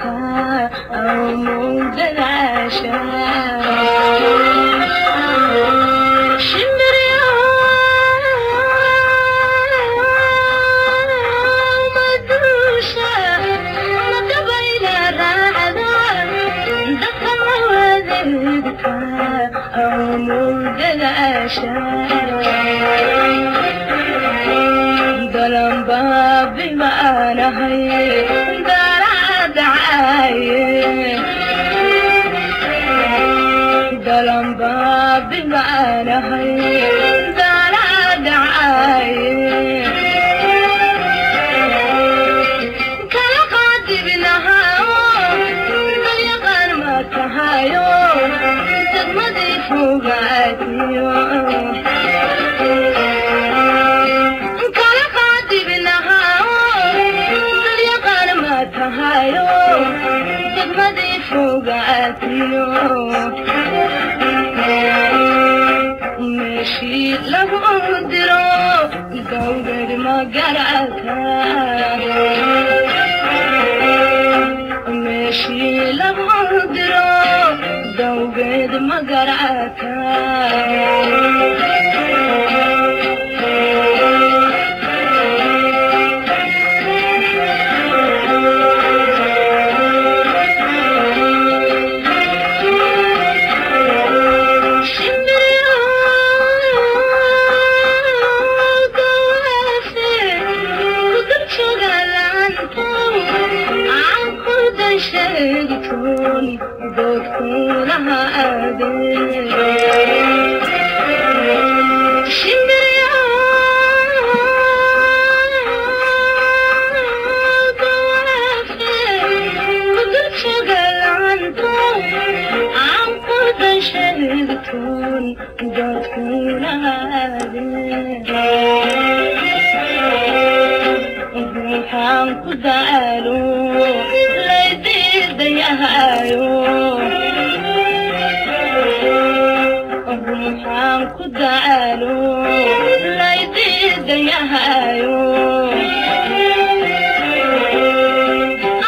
أو مود العشاء شمر يوم مدوشة مقبل الرعدان دخل وذلك أو مود العشاء ظلم بابي ما نهي ظلم بابي ما نهي دارا دعاي كل قاتب نهاو طريقا ما تهايو تغمضي فوقاتيو كل قاتب نهاو طريقا ما تهايو تغمضي فوقاتيو ماشي له أدرو دور ما قرأتها ماشي له أدرو دور ما شيكون دكتورها أدري شمر قدرت شغل عنكم عن قد شيكون دكتورها أدري روحان كدالو روحان كدالو لا يزيد يهايو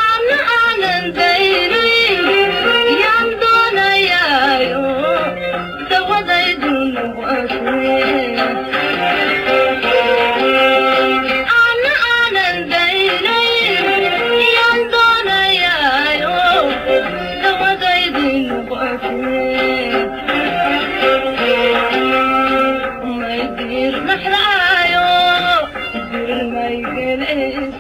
أنا نديري يمدون يايو دوا زيدون وأسوي أنا نديري يمدون يايو دوا زيدون وأسوي محرايو دير ما يقلقش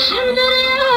شمر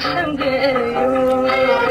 someday.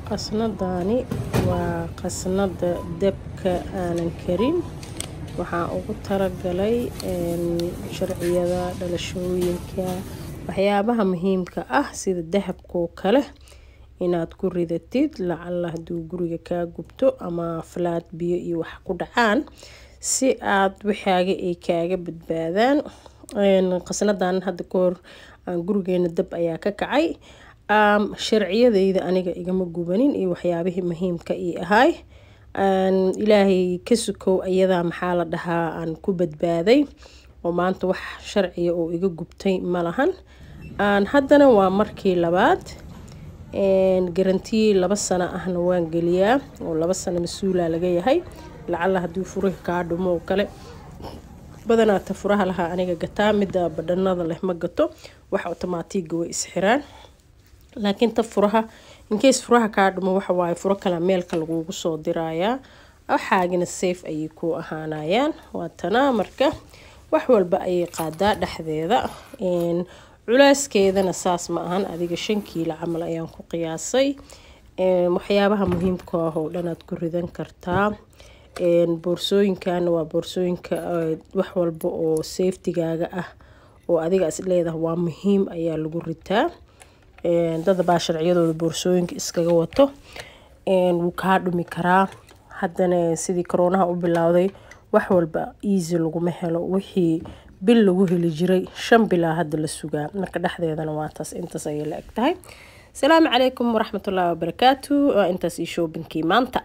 qasnadani waa qasnada dabka aanan karin waxaan ugu talagalay sharciyada dhalashooyinka waxyaabaha muhiimka ah sida dahabka oo kale inaad ku ridatid lacala haduu guriga ka gubto ama falaad biyo iyo wax ku dhacaan si aad waxaaga ay kaaga badbaadaan qasnadan hadda koor gurigeena dab ayaa ka kacay sharciyadeyda aniga igama gubanin iyo waxyaabihii muhiimka ii ahay ilaahay ka sukow ayada maxaa la dhahaa aan ku badbaaday oo maanta wax sharciya oo iga gubtay malahan haddana waa markii labaad garantii 2 sano ahna waan geliyaa oo 2 sano masuula laga yahay lacala haduu furaha ka dhumo oo kale badanaa ta furaha laha aniga gataa midda badhanada leh ma gato wax automatic way isxiraan laakiin ta furaha in case furaha ka dhumo waxa waay furo kala meel kale lagu soo diraaya waxaagina safe ay ku ahaanayaan waatana marka wax walba ay qaadaa dhaxdeeda culaaskeedana saas ma ahan adiga 5 kiilo camal ayaan ku qiyaasay waxyaabaha muhiimka ah oo dhan aad ku ridan kartaa boorsooyinkan waa boorsooyinka wax walba oo safety-gaaga ah oo adiga is leedahay waa muhiim ayaa lagu ritaa dad baa sharciyadooda boorsooyinka iskaga wato wuu ka dhumi karaa haddana sidii corona u bilowday wax walba easy lagu ma helo wixii bil lagu heli jiray 5 bilaa hadda la sugaa marka dhaxdeedana waa taas intaas ay la eg tahay salaamu calaykum waraxmatullaahi wabarakaatu intaas ii shoobinki maanta